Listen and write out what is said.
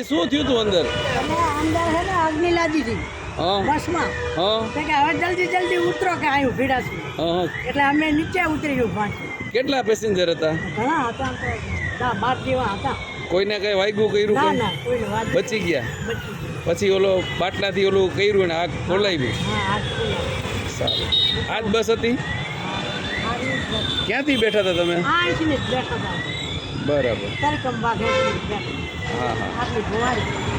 શું થયું તું અંદર? અંદર હે ને અગ્નિ લાગી હતી બસમાં. કે હવે જલ્દી જલ્દી ઉતરો કે આવ્યું ભીડાસી. એટલે અમે નીચે ઉતરી ગયું પાંચે. કેટલા પેસેન્જર હતા? ઘણા હતા તો 10-12 જેવા હતા. કોઈને કઈ વાગ્યું કર્યું? ના ના કોઈને વાત બચી ગયા. બચી ગયા. પછી ઓલો બાટલાથી ઓલું કર્યું ને આગ ખોલાવી. હા આજ ખોલાવી. સારું. આજ બસ હતી? ક્યાંથી બેઠા હતા તમે? અહીંથી જ બેઠા હતા. બરાબર. તરકમ બાગ બેઠા. હા હા. આટલી ભવારી.